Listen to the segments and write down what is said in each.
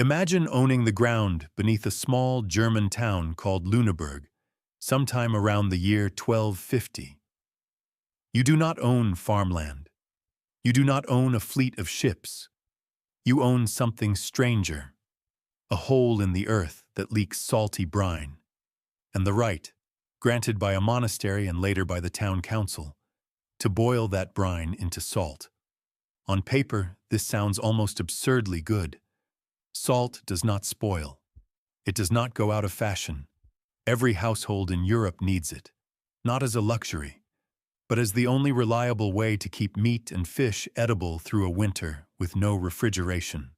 Imagine owning the ground beneath a small German town called Lüneburg, sometime around the year 1250. You do not own farmland. You do not own a fleet of ships. You own something stranger, a hole in the earth that leaks salty brine, and the right, granted by a monastery and later by the town council, to boil that brine into salt. On paper, this sounds almost absurdly good. Salt does not spoil. It does not go out of fashion. Every household in Europe needs it, not as a luxury, but as the only reliable way to keep meat and fish edible through a winter with no refrigeration.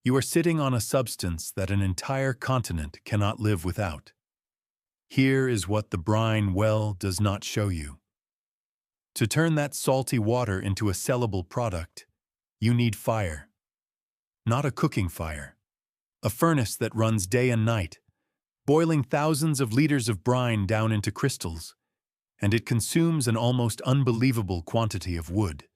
You are sitting on a substance that an entire continent cannot live without. Here is what the brine well does not show you. To turn that salty water into a sellable product, you need fire. Not a cooking fire. A furnace that runs day and night, boiling thousands of liters of brine down into crystals, and it consumes an almost unbelievable quantity of wood.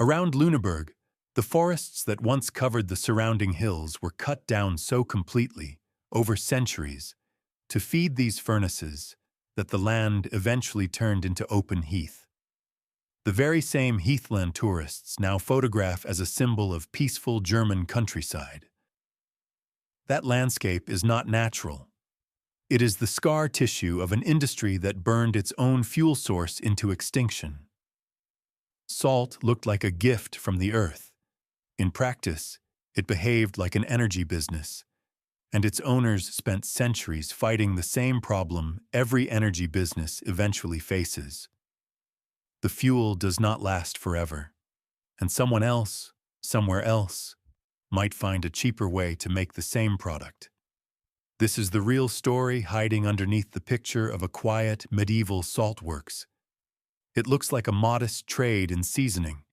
Around Lüneburg, the forests that once covered the surrounding hills were cut down so completely, over centuries, to feed these furnaces, that the land eventually turned into open heath. The very same heathland tourists now photograph as a symbol of peaceful German countryside. That landscape is not natural. It is the scar tissue of an industry that burned its own fuel source into extinction. Salt looked like a gift from the earth. In practice, it behaved like an energy business, and its owners spent centuries fighting the same problem every energy business eventually faces. The fuel does not last forever, and someone else, somewhere else, might find a cheaper way to make the same product. This is the real story hiding underneath the picture of a quiet, medieval saltworks. It looks like a modest trade in seasoning.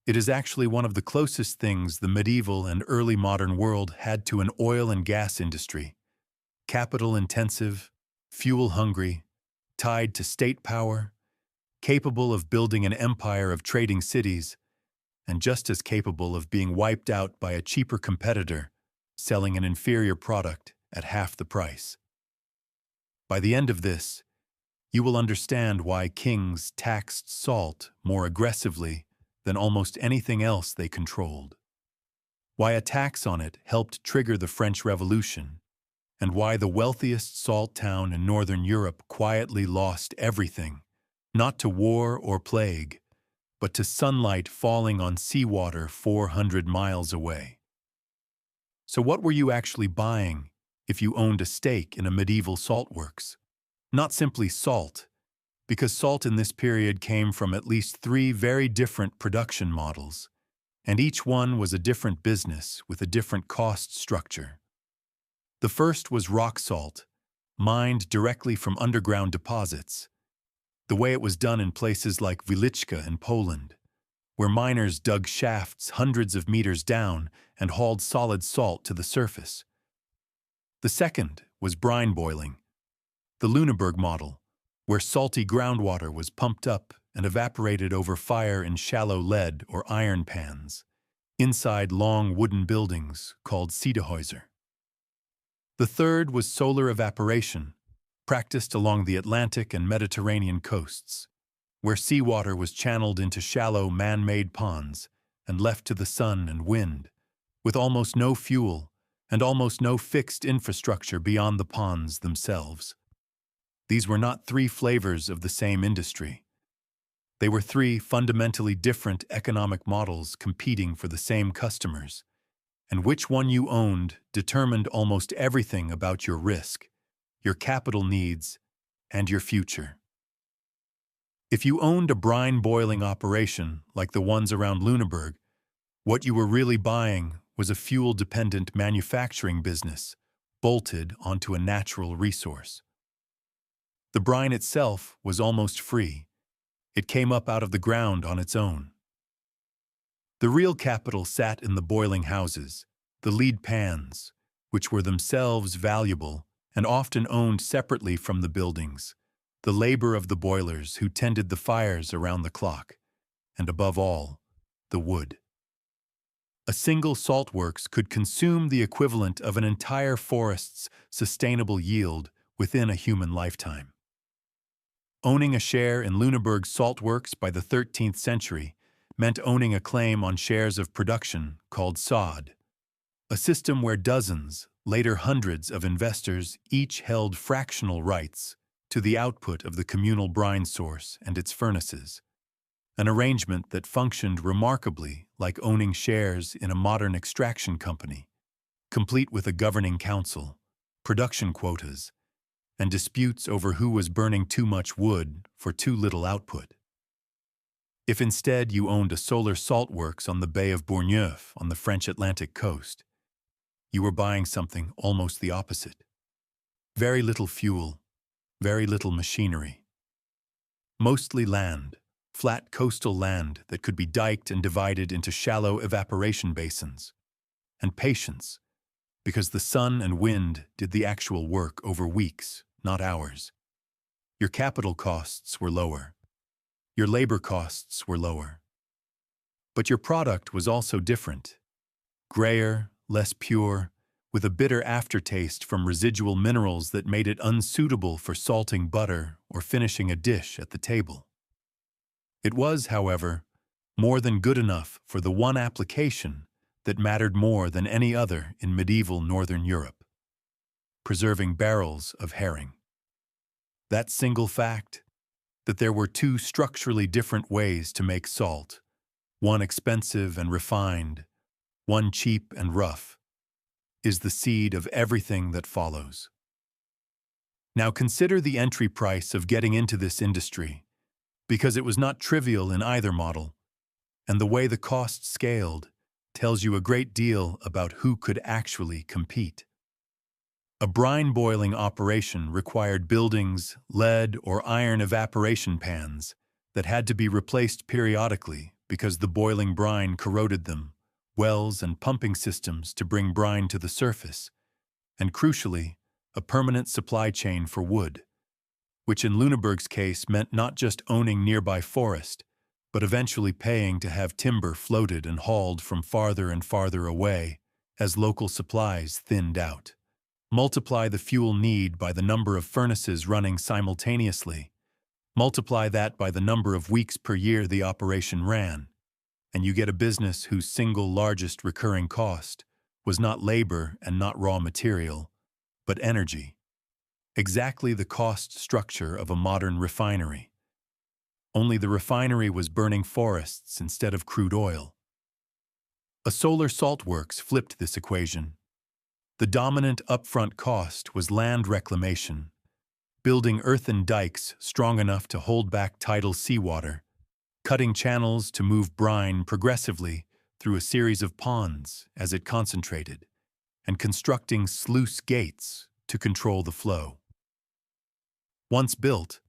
It is actually one of the closest things the medieval and early modern world had to an oil and gas industry. Capital-intensive, fuel-hungry, tied to state power, capable of building an empire of trading cities, and just as capable of being wiped out by a cheaper competitor, selling an inferior product at half the price. By the end of this, you will understand why kings taxed salt more aggressively than almost anything else they controlled, why a tax on it helped trigger the French Revolution, and why the wealthiest salt town in Northern Europe quietly lost everything, not to war or plague, but to sunlight falling on seawater 400 miles away. So what were you actually buying if you owned a stake in a medieval saltworks? Not simply salt, because salt in this period came from at least 3 very different production models, and each one was a different business with a different cost structure. The first was rock salt, mined directly from underground deposits, the way it was done in places like Wieliczka in Poland, where miners dug shafts hundreds of meters down and hauled solid salt to the surface. The second was brine boiling, the Lüneburg model, where salty groundwater was pumped up and evaporated over fire in shallow lead or iron pans, inside long wooden buildings called Siedehäuser. The third was solar evaporation, practiced along the Atlantic and Mediterranean coasts, where seawater was channeled into shallow man-made ponds and left to the sun and wind, with almost no fuel and almost no fixed infrastructure beyond the ponds themselves. These were not 3 flavors of the same industry. They were 3 fundamentally different economic models competing for the same customers, and which one you owned determined almost everything about your risk, your capital needs, and your future. If you owned a brine boiling operation like the ones around Lüneburg, what you were really buying was a fuel-dependent manufacturing business bolted onto a natural resource. The brine itself was almost free. It came up out of the ground on its own. The real capital sat in the boiling houses, the lead pans, which were themselves valuable and often owned separately from the buildings, the labor of the boilers who tended the fires around the clock, and above all, the wood. A single saltworks could consume the equivalent of an entire forest's sustainable yield within a human lifetime. Owning a share in Lüneburg's saltworks by the 13th century meant owning a claim on shares of production called sod, a system where dozens, later hundreds of investors each held fractional rights to the output of the communal brine source and its furnaces, an arrangement that functioned remarkably like owning shares in a modern extraction company, complete with a governing council, production quotas, and disputes over who was burning too much wood for too little output. If instead you owned a solar saltworks on the Bay of Bourgneuf on the French Atlantic coast, you were buying something almost the opposite. Very little fuel, very little machinery. Mostly land, flat coastal land that could be diked and divided into shallow evaporation basins. And patience, because the sun and wind did the actual work over weeks, not hours. Your capital costs were lower. Your labor costs were lower. But your product was also different. Grayer, less pure, with a bitter aftertaste from residual minerals that made it unsuitable for salting butter or finishing a dish at the table. It was, however, more than good enough for the one application that mattered more than any other in medieval Northern Europe: preserving barrels of herring. That single fact, that there were two structurally different ways to make salt, one expensive and refined, one cheap and rough, is the seed of everything that follows. Now consider the entry price of getting into this industry, because it was not trivial in either model, and the way the cost scaled tells you a great deal about who could actually compete. A brine boiling operation required buildings, lead or iron evaporation pans that had to be replaced periodically because the boiling brine corroded them, wells and pumping systems to bring brine to the surface, and crucially, a permanent supply chain for wood, which in Lüneburg's case meant not just owning nearby forest, but eventually paying to have timber floated and hauled from farther and farther away as local supplies thinned out. Multiply the fuel need by the number of furnaces running simultaneously. Multiply that by the number of weeks per year the operation ran, and you get a business whose single largest recurring cost was not labor and not raw material, but energy. Exactly the cost structure of a modern refinery. Only the refinery was burning forests instead of crude oil. A solar saltworks flipped this equation. The dominant upfront cost was land reclamation, building earthen dikes strong enough to hold back tidal seawater, cutting channels to move brine progressively through a series of ponds as it concentrated, and constructing sluice gates to control the flow. Once built,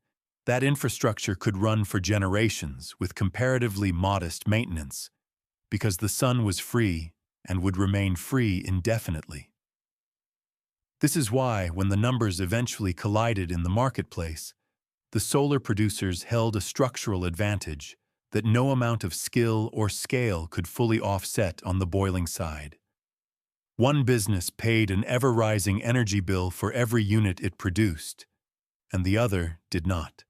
that infrastructure could run for generations with comparatively modest maintenance, because the sun was free and would remain free indefinitely. This is why, when the numbers eventually collided in the marketplace, the solar producers held a structural advantage that no amount of skill or scale could fully offset on the boiling side. One business paid an ever-rising energy bill for every unit it produced, and the other did not.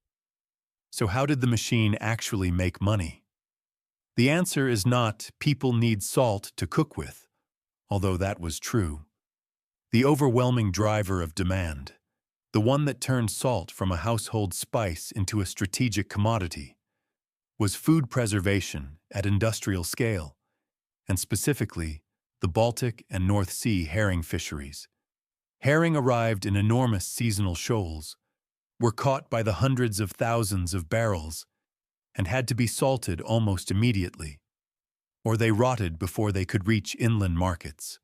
So how did the machine actually make money? The answer is not people need salt to cook with, although that was true. The overwhelming driver of demand, the one that turned salt from a household spice into a strategic commodity, was food preservation at industrial scale, and specifically the Baltic and North Sea herring fisheries. Herring arrived in enormous seasonal shoals, were caught by the hundreds of thousands of barrels, and had to be salted almost immediately, or they rotted before they could reach inland markets.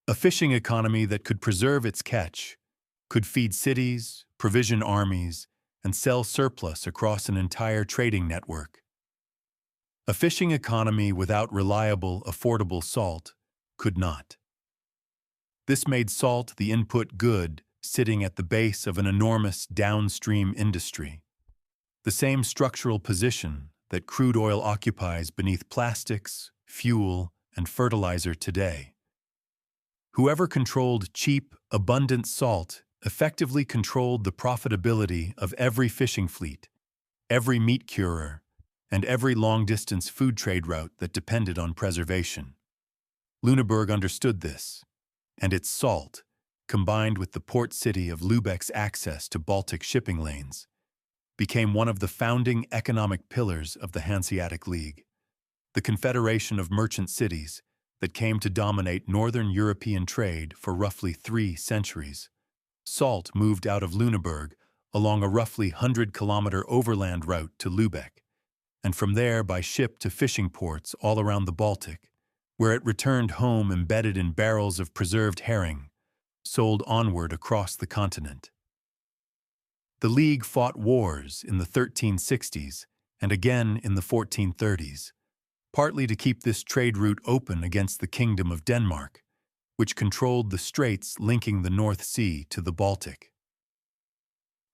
A fishing economy that could preserve its catch, could feed cities, provision armies, and sell surplus across an entire trading network. A fishing economy without reliable, affordable salt could not. This made salt the input good sitting at the base of an enormous downstream industry, the same structural position that crude oil occupies beneath plastics, fuel, and fertilizer today. Whoever controlled cheap, abundant salt effectively controlled the profitability of every fishing fleet, every meat curer, and every long-distance food trade route that depended on preservation. Lüneburg understood this, and its salt, combined with the port city of Lübeck's access to Baltic shipping lanes, became one of the founding economic pillars of the Hanseatic League, the confederation of merchant cities that came to dominate northern European trade for roughly 3 centuries. Salt moved out of Lüneburg along a roughly 100-kilometer overland route to Lübeck, and from there by ship to fishing ports all around the Baltic, where it returned home embedded in barrels of preserved herring, sold onward across the continent. The League fought wars in the 1360s and again in the 1430s, partly to keep this trade route open against the Kingdom of Denmark, which controlled the straits linking the North Sea to the Baltic.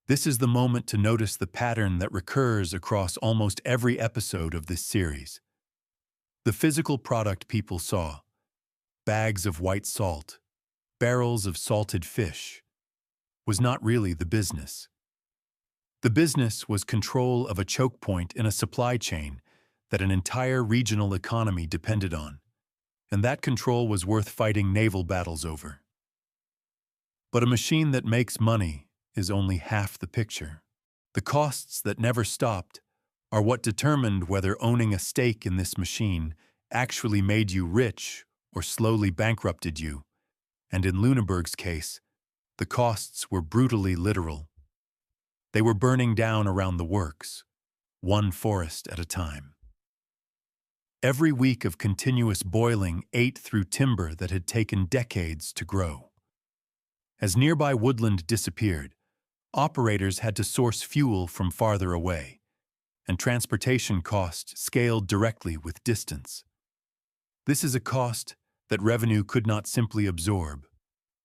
This is the moment to notice the pattern that recurs across almost every episode of this series. The physical product people saw, bags of white salt, barrels of salted fish, was not really the business. The business was control of a choke point in a supply chain that an entire regional economy depended on, and that control was worth fighting naval battles over. But a machine that makes money is only half the picture. The costs that never stopped are what determined whether owning a stake in this machine actually made you rich or slowly bankrupted you, and in Lüneburg's case, the costs were brutally literal. They were burning down around the works, one forest at a time. Every week of continuous boiling ate through timber that had taken decades to grow. As nearby woodland disappeared, operators had to source fuel from farther away, and transportation costs scaled directly with distance. This is a cost that revenue could not simply absorb,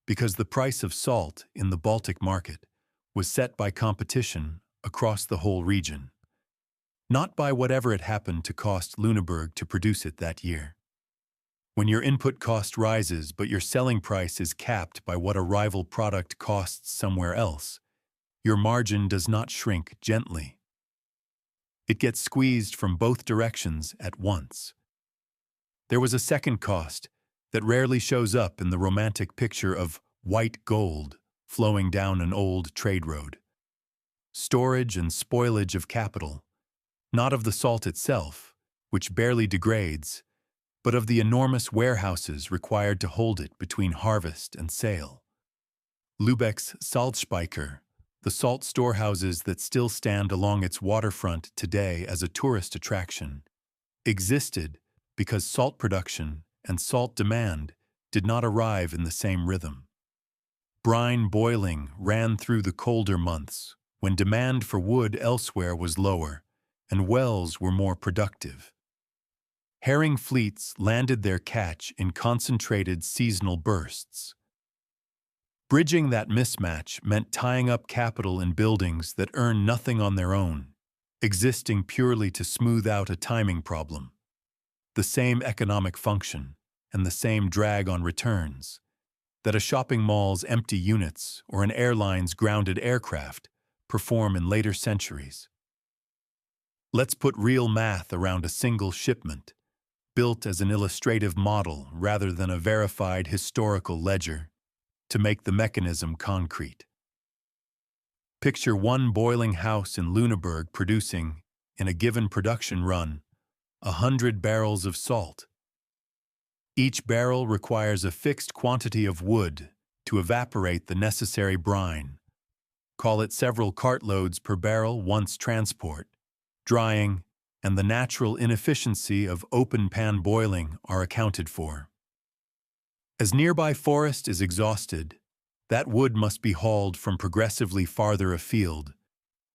because the price of salt in the Baltic market was set by competition across the whole region, not by whatever it happened to cost Lüneburg to produce it that year. When your input cost rises but your selling price is capped by what a rival product costs somewhere else, your margin does not shrink gently. It gets squeezed from both directions at once. There was a second cost that rarely shows up in the romantic picture of white gold flowing down an old trade road. Storage and spoilage of capital, not of the salt itself, which barely degrades, but of the enormous warehouses required to hold it between harvest and sale. Lübeck's Salzspeicher, the salt storehouses that still stand along its waterfront today as a tourist attraction, existed because salt production and salt demand did not arrive in the same rhythm. Brine boiling ran through the colder months, when demand for wood elsewhere was lower and wells were more productive. Herring fleets landed their catch in concentrated seasonal bursts. Bridging that mismatch meant tying up capital in buildings that earn nothing on their own, existing purely to smooth out a timing problem. The same economic function and the same drag on returns that a shopping mall's empty units or an airline's grounded aircraft perform in later centuries. Let's put real math around a single shipment, built as an illustrative model rather than a verified historical ledger, to make the mechanism concrete. Picture one boiling house in Lüneburg producing, in a given production run, 100 barrels of salt. Each barrel requires a fixed quantity of wood to evaporate the necessary brine. Call it several cartloads per barrel once transport, drying, and the natural inefficiency of open-pan boiling are accounted for. As nearby forest is exhausted, that wood must be hauled from progressively farther afield,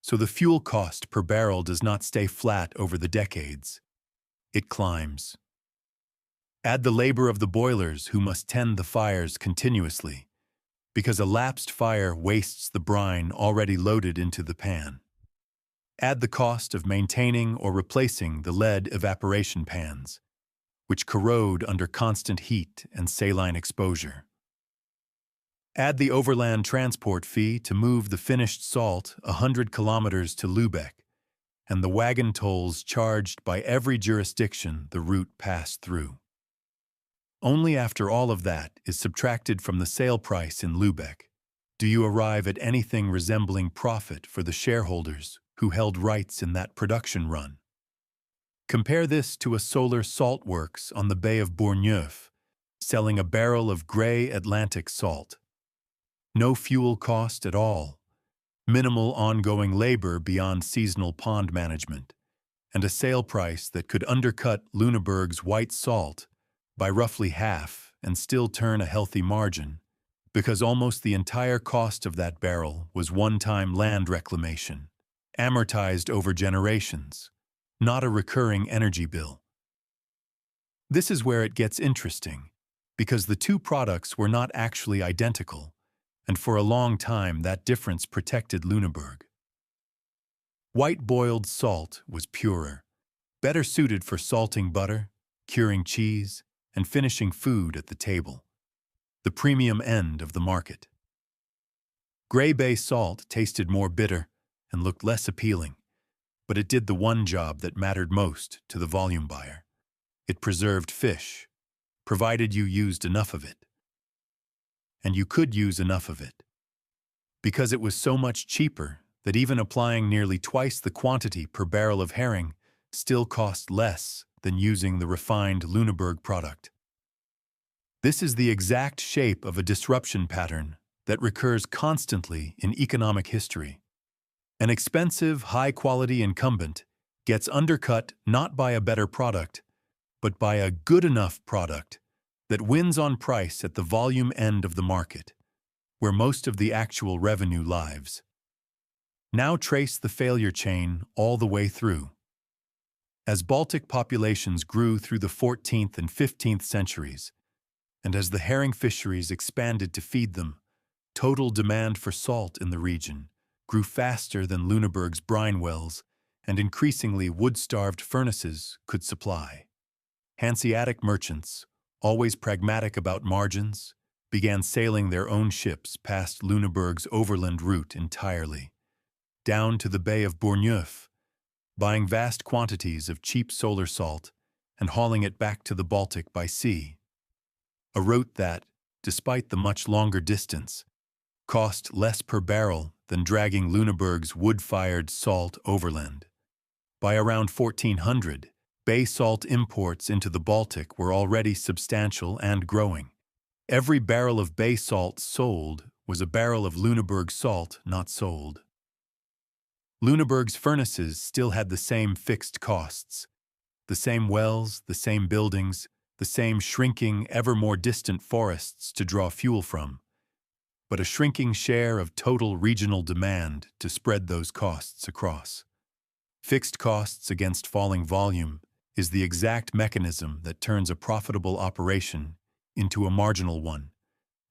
so the fuel cost per barrel does not stay flat over the decades. It climbs. Add the labor of the boilers who must tend the fires continuously, because a lapsed fire wastes the brine already loaded into the pan. Add the cost of maintaining or replacing the lead evaporation pans, which corrode under constant heat and saline exposure. Add the overland transport fee to move the finished salt 100 kilometers to Lübeck, and the wagon tolls charged by every jurisdiction the route passed through. Only after all of that is subtracted from the sale price in Lübeck do you arrive at anything resembling profit for the shareholders who held rights in that production run. Compare this to a solar saltworks on the Bay of Bourgneuf, selling a barrel of gray Atlantic salt. No fuel cost at all, minimal ongoing labor beyond seasonal pond management, and a sale price that could undercut Lüneburg's white salt by roughly half and still turn a healthy margin, because almost the entire cost of that barrel was one-time land reclamation, amortized over generations, not a recurring energy bill. This is where it gets interesting, because the two products were not actually identical, and for a long time that difference protected Lüneburg. White boiled salt was purer, better suited for salting butter, curing cheese, and finishing food at the table, the premium end of the market. Gray Bay salt tasted more bitter and looked less appealing, but it did the one job that mattered most to the volume buyer. It preserved fish, provided you used enough of it. And you could use enough of it, because it was so much cheaper that even applying nearly twice the quantity per barrel of herring still cost less than using the refined Lüneburg product. This is the exact shape of a disruption pattern that recurs constantly in economic history. An expensive, high-quality incumbent gets undercut not by a better product, but by a good enough product that wins on price at the volume end of the market, where most of the actual revenue lies. Now trace the failure chain all the way through. As Baltic populations grew through the 14th and 15th centuries, and as the herring fisheries expanded to feed them, total demand for salt in the region grew faster than Lüneburg's brine wells and increasingly wood-starved furnaces could supply. Hanseatic merchants, always pragmatic about margins, began sailing their own ships past Lüneburg's overland route entirely, down to the Bay of Bourgneuf, buying vast quantities of cheap solar salt and hauling it back to the Baltic by sea. A route that, despite the much longer distance, cost less per barrel than dragging Lüneburg's wood-fired salt overland. By around 1400, Bay salt imports into the Baltic were already substantial and growing. Every barrel of Bay salt sold was a barrel of Lüneburg salt not sold. Lüneburg's furnaces still had the same fixed costs, the same wells, the same buildings, the same shrinking, ever more distant forests to draw fuel from, but a shrinking share of total regional demand to spread those costs across. Fixed costs against falling volume is the exact mechanism that turns a profitable operation into a marginal one,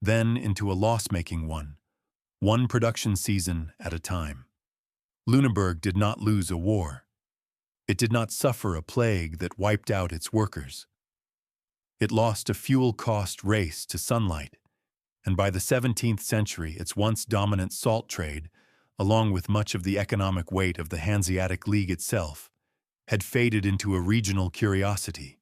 then into a loss-making one production season at a time. Lüneburg did not lose a war. It did not suffer a plague that wiped out its workers. It lost a fuel cost race to sunlight, and by the 17th century its once dominant salt trade, along with much of the economic weight of the Hanseatic League itself, had faded into a regional curiosity,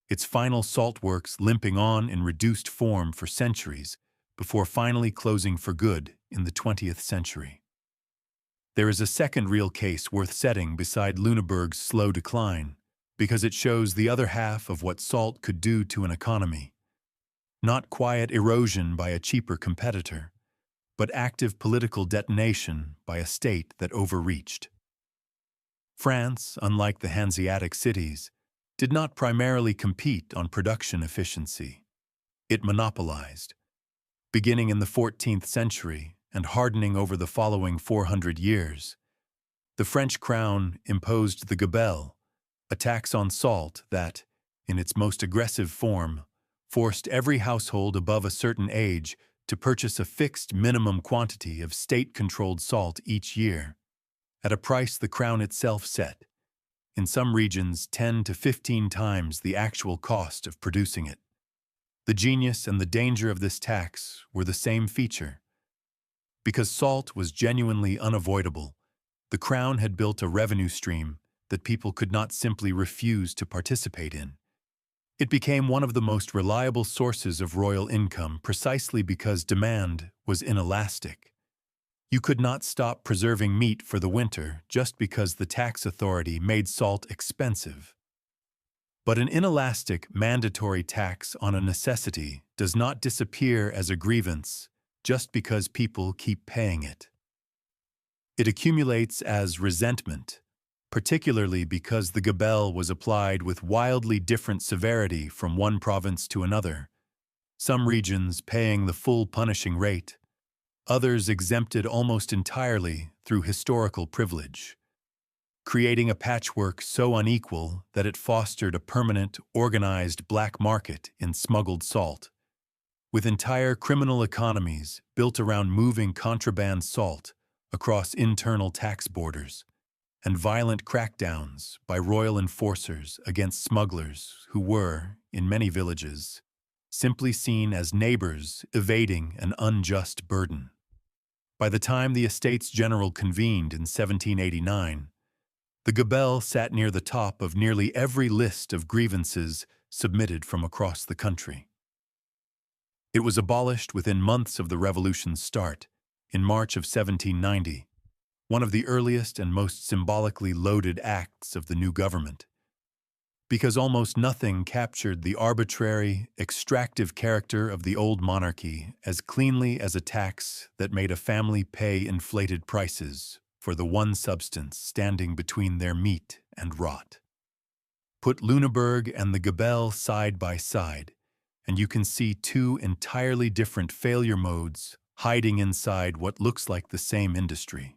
its final saltworks limping on in reduced form for centuries before finally closing for good in the 20th century. There is a second real case worth setting beside Lüneburg's slow decline, because it shows the other half of what salt could do to an economy. Not quiet erosion by a cheaper competitor, but active political detonation by a state that overreached. France, unlike the Hanseatic cities, did not primarily compete on production efficiency. It monopolized. Beginning in the 14th century and hardening over the following 400 years, the French crown imposed the Gabelle, a tax on salt that, in its most aggressive form, forced every household above a certain age to purchase a fixed minimum quantity of state-controlled salt each year, at a price the crown itself set, in some regions 10 to 15 times the actual cost of producing it. The genius and the danger of this tax were the same feature. Because salt was genuinely unavoidable, the crown had built a revenue stream that people could not simply refuse to participate in. It became one of the most reliable sources of royal income precisely because demand was inelastic. You could not stop preserving meat for the winter just because the tax authority made salt expensive. But an inelastic, mandatory tax on a necessity does not disappear as a grievance just because people keep paying it. It accumulates as resentment, particularly because the Gabelle was applied with wildly different severity from one province to another, some regions paying the full punishing rate, others exempted almost entirely through historical privilege, creating a patchwork so unequal that it fostered a permanent, organized black market in smuggled salt, with entire criminal economies built around moving contraband salt across internal tax borders, and violent crackdowns by royal enforcers against smugglers who were, in many villages, simply seen as neighbors evading an unjust burden. By the time the Estates General convened in 1789, the Gabelle sat near the top of nearly every list of grievances submitted from across the country. It was abolished within months of the Revolution's start, in March of 1790, one of the earliest and most symbolically loaded acts of the new government, because almost nothing captured the arbitrary, extractive character of the old monarchy as cleanly as a tax that made a family pay inflated prices for the one substance standing between their meat and rot. Put Lüneburg and the Gabelle side by side, and you can see two entirely different failure modes hiding inside what looks like the same industry.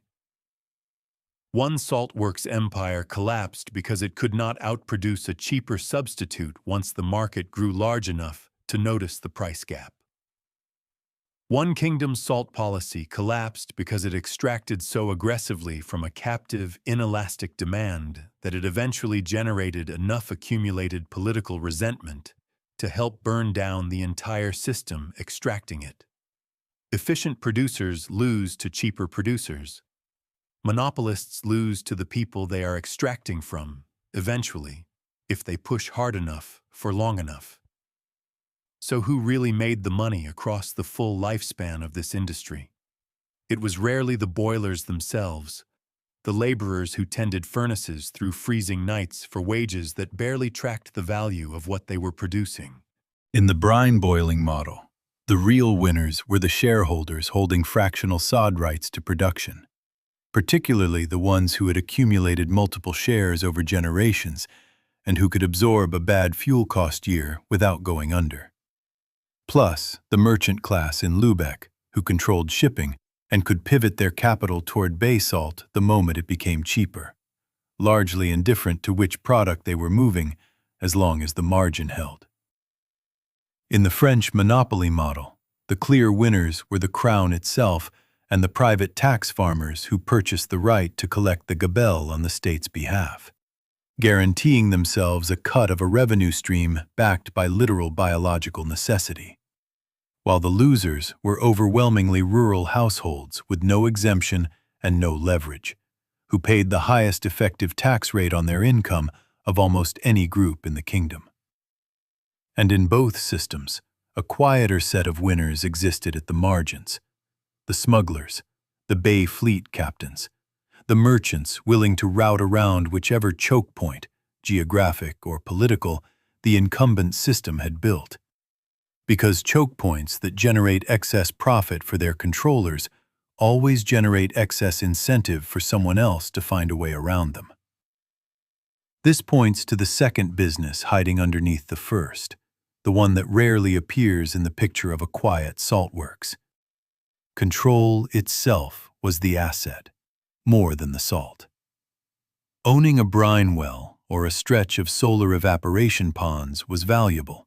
One saltworks empire collapsed because it could not outproduce a cheaper substitute once the market grew large enough to notice the price gap. One kingdom's salt policy collapsed because it extracted so aggressively from a captive, inelastic demand that it eventually generated enough accumulated political resentment to help burn down the entire system extracting it. Efficient producers lose to cheaper producers. Monopolists lose to the people they are extracting from, eventually, if they push hard enough for long enough. So who really made the money across the full lifespan of this industry? It was rarely the boilers themselves, the laborers who tended furnaces through freezing nights for wages that barely tracked the value of what they were producing. In the brine boiling model, the real winners were the shareholders holding fractional sod rights to production, particularly the ones who had accumulated multiple shares over generations and who could absorb a bad fuel cost year without going under. Plus, the merchant class in Lübeck, who controlled shipping and could pivot their capital toward bay salt the moment it became cheaper, largely indifferent to which product they were moving as long as the margin held. In the French monopoly model, the clear winners were the crown itself and the private tax farmers who purchased the right to collect the Gabelle on the state's behalf, guaranteeing themselves a cut of a revenue stream backed by literal biological necessity, while the losers were overwhelmingly rural households with no exemption and no leverage, who paid the highest effective tax rate on their income of almost any group in the kingdom. And in both systems, a quieter set of winners existed at the margins: the smugglers, the bay fleet captains, the merchants willing to route around whichever choke point, geographic or political, the incumbent system had built. Because choke points that generate excess profit for their controllers always generate excess incentive for someone else to find a way around them. This points to the second business hiding underneath the first, the one that rarely appears in the picture of a quiet saltworks. Control itself was the asset, more than the salt. Owning a brine well or a stretch of solar evaporation ponds was valuable,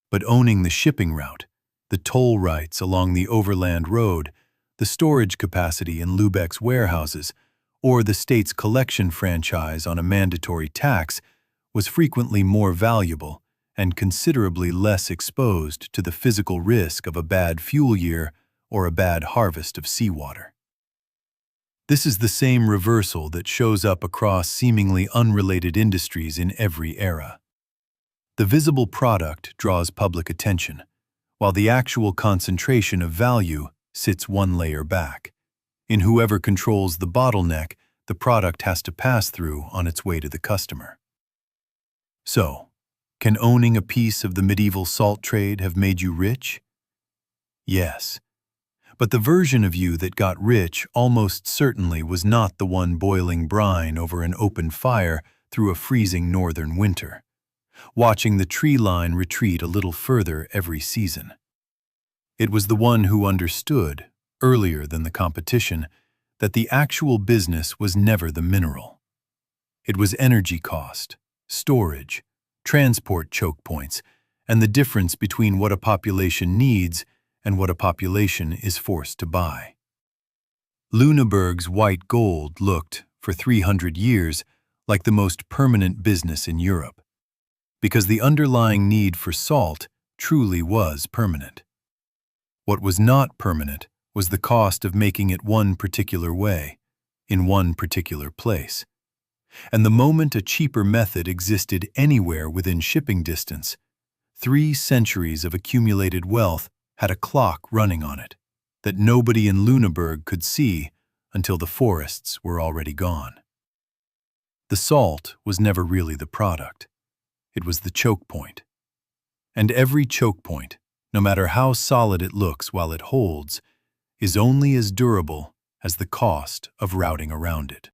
but owning the shipping route, the toll rights along the overland road, the storage capacity in Lübeck's warehouses, or the state's collection franchise on a mandatory tax, was frequently more valuable and considerably less exposed to the physical risk of a bad fuel year or a bad harvest of seawater. This is the same reversal that shows up across seemingly unrelated industries in every era. The visible product draws public attention, while the actual concentration of value sits one layer back. In whoever controls the bottleneck the product has to pass through on its way to the customer. So, can owning a piece of the medieval salt trade have made you rich? Yes. But the version of you that got rich almost certainly was not the one boiling brine over an open fire through a freezing northern winter, watching the tree line retreat a little further every season. It was the one who understood, earlier than the competition, that the actual business was never the mineral. It was energy cost, storage, transport choke points, and the difference between what a population needs and what a population is forced to buy. Lüneburg's white gold looked, for 300 years, like the most permanent business in Europe, because the underlying need for salt truly was permanent. What was not permanent was the cost of making it one particular way, in one particular place. And the moment a cheaper method existed anywhere within shipping distance, 3 centuries of accumulated wealth had a clock running on it that nobody in Lüneburg could see until the forests were already gone. The salt was never really the product. It was the choke point. And every choke point, no matter how solid it looks while it holds, is only as durable as the cost of routing around it.